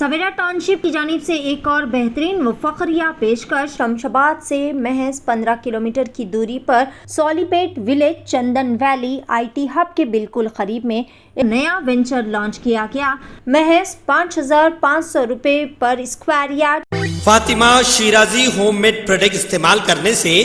सवेरा township की जानिब से एक और बेहतरीन व फखरिया पेशकश। शमशाबाद से महज 15 किलोमीटर की दूरी पर Solipet village Chandan valley IT hub के बिल्कुल करीब में एक नया वेंचर लॉन्च किया गया। महज 5,500 रुपए पर square yard. Fatima Shirazi homemade product इस्तेमाल करने से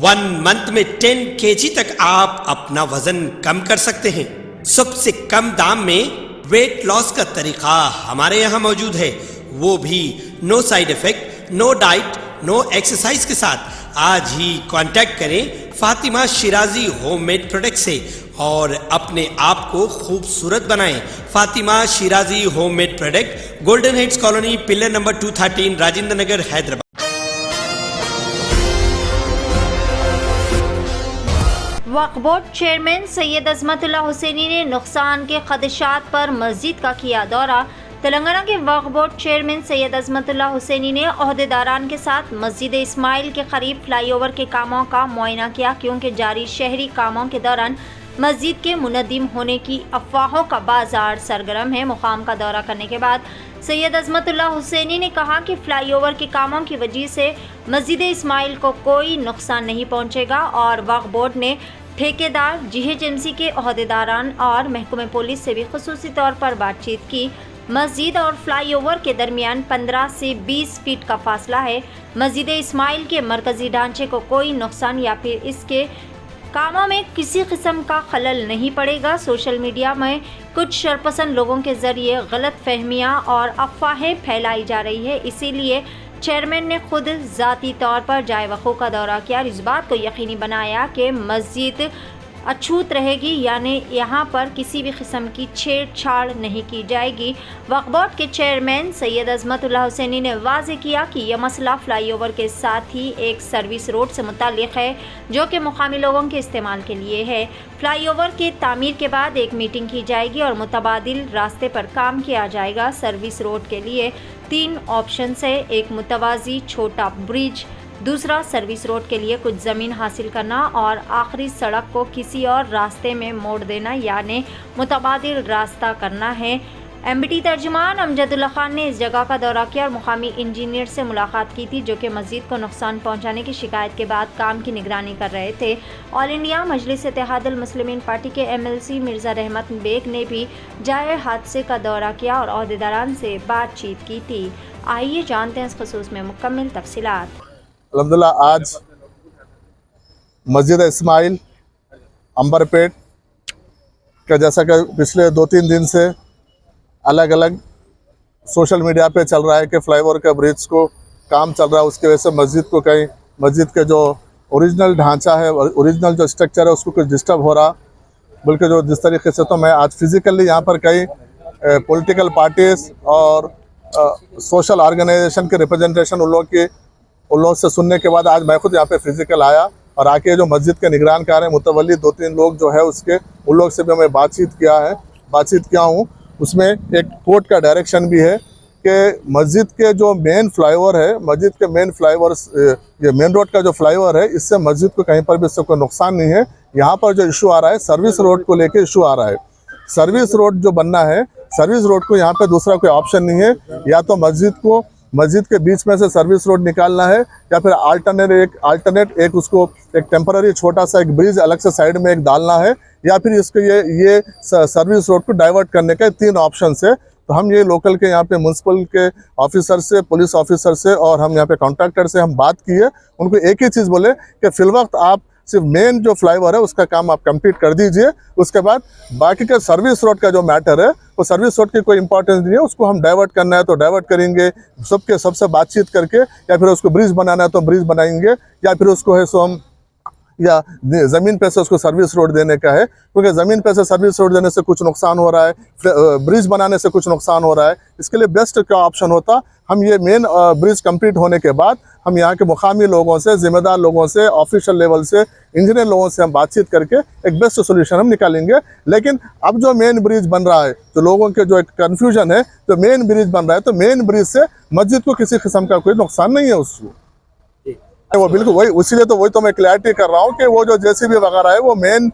1 मंथ में 10 kg तक आप अपना वजन कम कर सकते हैं। सबसे कम दाम में वेट लॉस का तरीका हमारे यहाँ मौजूद है, वो भी no side effect, no diet, no exercise के साथ। आज ही कांटेक्ट करें फातिमा शिराजी होममेड प्रोडक्ट से और अपने आप को खूबसूरत बनाएं। Fatima Shirazi homemade product, golden heads colony, pillar number 213, Rajendra Nagar, Hyderabad. Waqf board chairman Syed Azmatullah Hussaini ने नुकसान के खदशात पर मस्जिद का किया दौरा। तेलंगाना के वक्फ बोर्ड चेयरमैन सैयद अजमतुल्लाह हुसैनी ने ओहदेदारान के साथ मस्जिद इस्माइल के करीब फ्लाईओवर के कामों का मुआयना किया, क्योंकि जारी शहरी कामों के दौरान मस्जिद के मुनद्दिम होने की अफवाहों का बाजार सरगर्म है। मुकाम का दौरा करने के बाद सैयद अजमतुल्लाह हुसैनी ने कहा कि फ्लाईओवर के कामों की वजह से मस्जिद इस्माइल को कोई नुकसान नहीं पहुंचेगा और वक्फ बोर्ड ने ठेकेदार, GHMC के ओहदेदारान और महकमे पुलिस से भी खुसूसी तौर पर बातचीत की। मस्जिद और फ्लाईओवर के दरमियान 15 से 20 फीट का फासला है। मस्जिद इस्माइल के मरकजी ढांचे को कोई नुकसान या फिर इसके कामों में किसी किस्म का खलल नहीं पड़ेगा। सोशल मीडिया में कुछ शरपसंद लोगों के जरिए गलत फहमियाँ और अफवाहें फैलाई जा रही है, इसीलिए चेयरमैन ने खुद ज़ाती तौर पर जाए वक़ूफ़ का दौरा किया और इस बात को यकीनी बनाया कि मस्जिद अछूत रहेगी, यानी यहाँ पर किसी भी किस्म की छेड़छाड़ नहीं की जाएगी। वक्फ बोर्ड के चेयरमैन सैयद अजमतुल्लाह हुसैनी ने वाज़ेह किया कि यह मसला फ्लाईओवर के साथ ही एक सर्विस रोड से मुताल्लिक़ है, जो कि मुकामी लोगों के इस्तेमाल के लिए है। फ्लाईओवर के तामीर के बाद एक मीटिंग की जाएगी और मुतबादिल रास्ते पर काम किया जाएगा। सर्विस रोड के लिए 3 ऑप्शन है, एक मुतवाज़ी छोटा ब्रिज, दूसरा सर्विस रोड के लिए कुछ ज़मीन हासिल करना और आखिरी सड़क को किसी और रास्ते में मोड़ देना, यानी मुतबादिल रास्ता करना है। MBT तर्जुमान अमजदुल्ला खान ने इस जगह का दौरा किया और मुकामी इंजीनियर से मुलाकात की थी, जो कि मस्जिद को नुकसान पहुंचाने की शिकायत के बाद काम की निगरानी कर रहे थे। ऑल इंडिया मजलिस इत्तेहादुल मुस्लिमीन पार्टी के MLC मिर्ज़ा रहमत बेग ने भी जाए हादसे का दौरा किया और ओहदेदारान से बातचीत की थी। आइए जानते हैं इस खसूस में मुकम्मल तफसीलात। अल्हम्दुलिल्लाह आज मस्जिद इस्माइल अंबरपेट का, जैसा कि पिछले 2-3 दिन से अलग अलग सोशल मीडिया पे चल रहा है कि फ्लाईओवर का ब्रिज को काम चल रहा है, उसकी वजह से मस्जिद को कहीं मस्जिद के जो ओरिजिनल ढांचा है, ओरिजिनल जो स्ट्रक्चर है, उसको कुछ डिस्टर्ब हो रहा। बल्कि जो जिस तरीके से, तो मैं आज फिज़िकली यहाँ पर कई पॉलिटिकल पार्टीज़ और सोशल ऑर्गेनाइजेशन के रिप्रेजेंटेशन उन लोगों से सुनने के बाद आज मैं खुद यहाँ पे फिजिकल आया और आके जो मस्जिद के निगरानकार हैं, मुतवल्ली 2-3 लोग जो है उसके, उन लोग से भी मैं बातचीत किया हूँ। उसमें एक कोर्ट का डायरेक्शन भी है कि मस्जिद के जो मेन फ्लाईओवर है, मस्जिद के मेन फ्लाईओवर, ये मेन रोड का जो फ्लाईओवर है, इससे मस्जिद को कहीं पर भी इससे कोई नुकसान नहीं है। यहाँ पर जो इशू आ रहा है, सर्विस रोड को लेके इशू आ रहा है। सर्विस रोड जो बनना है, सर्विस रोड को यहाँ पे दूसरा कोई ऑप्शन नहीं है, या तो मस्जिद के बीच में से सर्विस रोड निकालना है, या फिर अल्टरनेट एक उसको एक टेम्पररी छोटा सा एक ब्रिज अलग से साइड में एक डालना है, या फिर इसको ये सर्विस रोड को डाइवर्ट करने का 3 ऑप्शन है। तो हम ये लोकल के यहाँ पे म्यूनसिपल के ऑफिसर से, पुलिस ऑफिसर से और हम यहाँ पे कॉन्ट्रैक्टर से हम बात की है। उनको एक ही चीज़ बोले कि फिलवक्त आप सिर्फ मेन जो फ्लाईओवर है उसका काम आप कंप्लीट कर दीजिए, उसके बाद बाकी का सर्विस रोड का जो मैटर है, वो सर्विस रोड की कोई इंपॉर्टेंस नहीं है, उसको हम डाइवर्ट करना है तो डाइवर्ट करेंगे, सबसे बातचीत करके, या फिर उसको ब्रिज बनाना है तो ब्रिज बनाएंगे, या फिर उसको है सो हम या ज़मीन पे से उसको सर्विस रोड देने का है, क्योंकि ज़मीन पे से सर्विस रोड देने से कुछ नुकसान हो रहा है, ब्रिज बनाने से कुछ नुकसान हो रहा है। इसके लिए बेस्ट क्या ऑप्शन होता, हम ये मेन ब्रिज कंप्लीट होने के बाद हम यहाँ के मुकामी लोगों से, जिम्मेदार लोगों से, ऑफिशियल लेवल से, इंजीनियर लोगों से हम बातचीत करके एक बेस्ट सोल्यूशन हम निकालेंगे। लेकिन अब जो मेन ब्रिज बन रहा है, जो लोगों के जो एक कन्फ्यूजन है, जो मेन ब्रिज बन रहा है, तो मेन ब्रिज से मस्जिद को किसी किस्म का कोई नुकसान नहीं है उसको, वो बिल्कुल वही, इसीलिए तो वही तो मैं क्लैरिटी कर रहा हूँ कि वो जो JCB वगैरह है वो मेन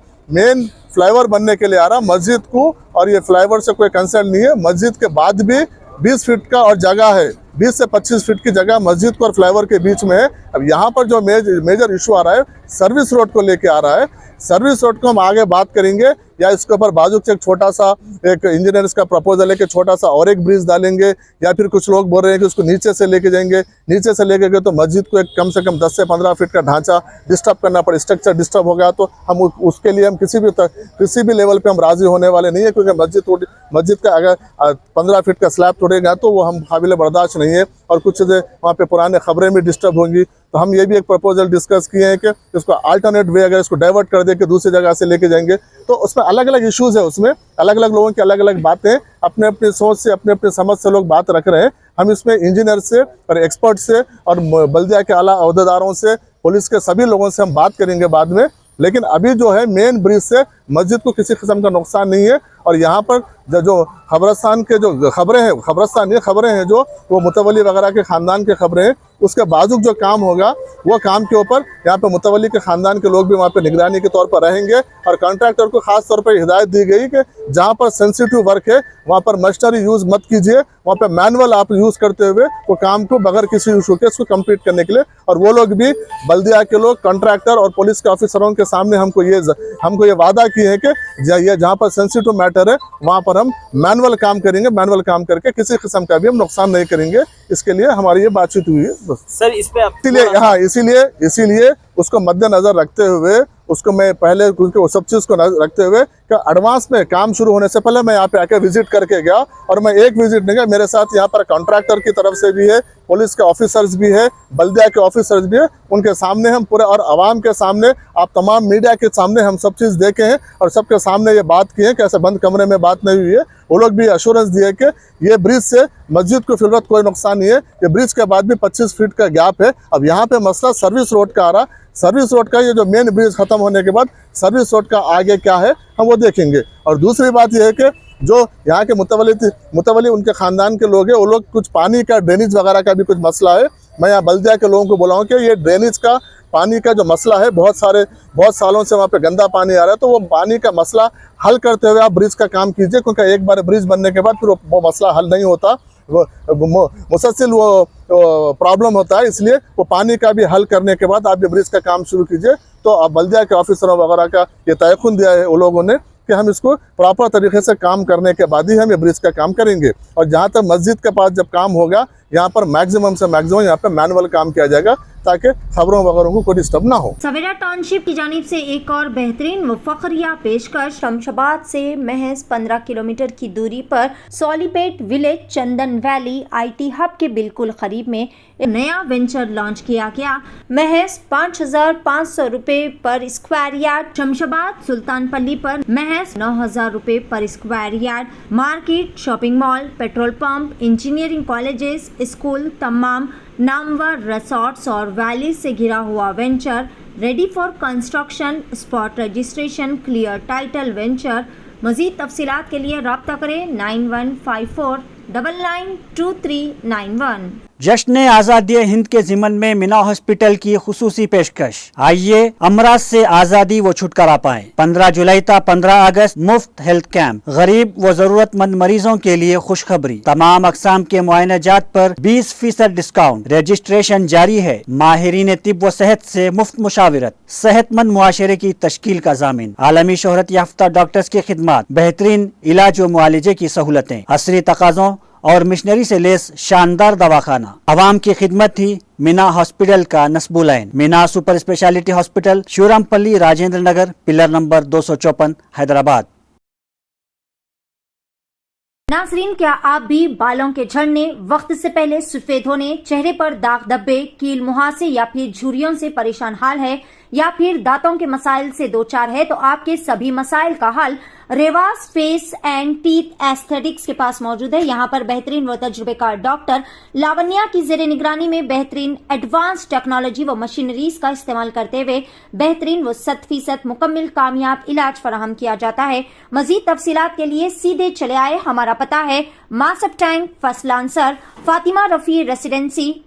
फ्लाईओवर बनने के लिए आ रहा मस्जिद को, और ये फ्लाईओवर से कोई कंसर्न नहीं है। मस्जिद के बाद भी 20 फीट का और जगह है, 20 से 25 फीट की जगह मस्जिद को और फ्लाईओवर के बीच में है। अब यहाँ पर जो मेजर इशू आ रहा है सर्विस रोड को लेके आ रहा है। सर्विस रोड को हम आगे बात करेंगे, या इसके ऊपर बाजू से एक छोटा सा एक इंजीनियर्स का प्रपोजल है कि छोटा सा और एक ब्रिज डालेंगे, या फिर कुछ लोग बोल रहे हैं कि उसको नीचे से लेके जाएंगे। नीचे से लेके गए तो मस्जिद को एक कम से कम 10 से 15 फीट का ढांचा डिस्टर्ब करना पड़े, स्ट्रक्चर डिस्टर्ब हो गया तो हम उसके लिए हम किसी भी लेवल पे हम राजी होने वाले नहीं है, क्योंकि मस्जिद का अगर 15 फीट का स्लैब तोड़ेगा तो वो हम काबिल बर्दाश्त नहीं है, और कुछ वहाँ पे पुराने खबरें भी डिस्टर्ब होंगी। तो हम ये भी एक प्रपोजल डिस्कस किए हैं कि इसको अल्टरनेट वे अगर इसको डाइवर्ट कर दे के दूसरी जगह से लेके जाएंगे, तो उसमें अलग अलग इश्यूज है, उसमें अलग अलग लोगों की अलग अलग बातें, अपने अपनी सोच से अपने अपने समझ से लोग बात रख रहे हैं। हम इसमें इंजीनियर से और एक्सपर्ट से और बल्दिया के आला अहदेदारों से, पुलिस के सभी लोगों से हम बात करेंगे बाद में। लेकिन अभी जो है मेन ब्रिज से मस्जिद को किसी किस्म का नुकसान नहीं है। और यहाँ पर जो खबरस्तान के जो खबरें हैं, खबरस्तान ये खबरें हैं जो वो मुतवली वगैरह के ख़ानदान के खबरें हैं, उसके बाजू जो काम होगा वो काम के ऊपर यहाँ पे मुतवली के ख़ानदान के लोग भी वहाँ पे निगरानी के तौर पर रहेंगे। और कॉन्ट्रैक्टर को ख़ास तौर पर हिदायत दी गई कि जहाँ पर सेंसिटिव वर्क है वहाँ पर मशीनरी यूज़ मत कीजिए, वहाँ पे मैनुअल आप यूज़ करते हुए वो काम को बगैर किसी इशू के उसको कंप्लीट करने के लिए। और वो लोग भी बल्दिया के लोग कॉन्ट्रैक्टर और पुलिस के ऑफिसरों के सामने हमको ये वादा किए हैं कि ये जहाँ पर सेंसिटिव मैटर है वहाँ पर हम मैनुअल काम करेंगे, मैनुअल काम करके किसी किस्म का भी हम नुकसान नहीं करेंगे। इसके लिए हमारी ये बातचीत हुई है बस। सर इस पे इसीलिए उसको मद्देनजर रखते हुए, उसको मैं पहले वो सब चीज़ को रखते हुए कि एडवांस में काम शुरू होने से पहले मैं यहाँ पे आके विजिट करके गया। और मैं एक विजिट नहीं गया, मेरे साथ यहाँ पर कॉन्ट्रैक्टर की तरफ से भी है, पुलिस के ऑफिसर्स भी है, बल्दिया के ऑफिसर्स भी है। उनके सामने हम पूरे और आवाम के सामने, आप तमाम मीडिया के सामने हम सब चीज़ देखे हैं और सबके सामने ये बात की है कि ऐसे बंद कमरे में बात नहीं हुई है। वो लोग भी एश्योरेंस दिए कि ये ब्रिज से मस्जिद को फिलवत कोई नुकसान नहीं है। ये ब्रिज के बाद भी 25 फीट का गैप है। अब यहाँ पे मसला सर्विस रोड का आ रहा, सर्विस रोड का ये जो मेन ब्रिज खत्म होने के बाद सर्विस रोड का आगे क्या है हम वो देखेंगे। और दूसरी बात यह है कि जो यहाँ के मुतवली उनके ख़ानदान के लोग हैं, वो लोग कुछ पानी का ड्रेनेज वगैरह का भी कुछ मसला है। मैं यहाँ बल्दिया के लोगों को बोलाऊँ कि ये ड्रेनेज का पानी का जो मसला है, बहुत सालों से वहाँ पे गंदा पानी आ रहा है, तो वो पानी का मसला हल करते हुए आप ब्रिज का काम कीजिए, क्योंकि एक बार ब्रिज बनने के बाद फिर वो मसला हल नहीं होता, मुसलसल वो प्रॉब्लम होता है। इसलिए वो पानी का भी हल करने के बाद आप ये ब्रिज का काम शुरू कीजिए। तो अब बल्दिया के ऑफिसरों वगैरह का ये तयक़ुन दिया है वो लोगों ने कि हम इसको प्रॉपर तरीके से काम करने के बाद ही हम ये ब्रिज का काम करेंगे। और जहाँ तक मस्जिद के पास जब काम होगा, यहाँ पर मैक्सिमम से मैक्सिमम यहाँ पे मैनुअल काम किया जाएगा ताकि खबरों वगैरह को कोई डिस्टर्ब ना हो। सवेरा टाउनशिप की जानिब से एक और बेहतरीन व फखरिया पेशकश। शमशाबाद से महज 15 किलोमीटर की दूरी पर Solipet village Chandan valley IT hub के बिल्कुल करीब में एक नया वेंचर लॉन्च किया गया। महज 5,500 रुपए पर स्क्वायर यार्ड। शमशाबाद सुल्तानपल्ली पर महज 9,000 रुपए पर square yard. Market, shopping mall, petrol pump, engineering colleges, school, तमाम नामवर रिसोर्ट्स और वैली से घिरा हुआ venture ready for construction. Spot registration, clear title venture. मजीद तफसीलात के लिए रब्ता करें 9154992391। जश्न आज़ादी हिंद के ज़िमन में मीना हॉस्पिटल की खुसूसी पेशकश। आइए अमराज से आज़ादी व छुटकारा पाएं। 15 जुलाई तक 15 अगस्त मुफ्त हेल्थ कैंप। गरीब व जरूरतमंद मरीजों के लिए खुशखबरी, तमाम अकसाम के मुआयनाजात पर 20% डिस्काउंट। रजिस्ट्रेशन जारी है। माहिरीन तिब व सेहत से मुफ्त मुशावरत। सेहतमंद मुआशरे की तश्कील का जामिन। आलमी शोहरत याफ्ता डॉक्टर्स की खिदमत। बेहतरीन इलाज व मुआलजे की सहूलतें। असरी तकाज़ों और मिशनरी से लेस शानदार दवाखाना। आवाम की खिदमत ही मीना हॉस्पिटल का नस्बुलैन। Meena super speciality hospital, Shivarampalli, Rajendra Nagar, pillar number 254, Hyderabad. नाजरीन, क्या आप भी बालों के झड़ने, वक्त से पहले सफेद होने, चेहरे पर दाग धब्बे, कील मुहासे या फिर झुर्रियों से परेशान हाल है, या फिर दांतों के मसाइल से दो चार है, तो आपके सभी मसाइल का हल Revas face and teeth aesthetics के पास मौजूद है। यहाँ पर बेहतरीन व तजुर्बेकार डॉक्टर लावण्या की जेर निगरानी में बेहतरीन एडवांस टेक्नोलॉजी व मशीनरीज का इस्तेमाल करते हुए बेहतरीन व 100% मुकम्मल कामयाब इलाज फराहम किया जाता है। मजीद तफसीलात के लिए सीधे चले आए। हमारा पता है Masab tank, first lancer, Fatima Rafi residency,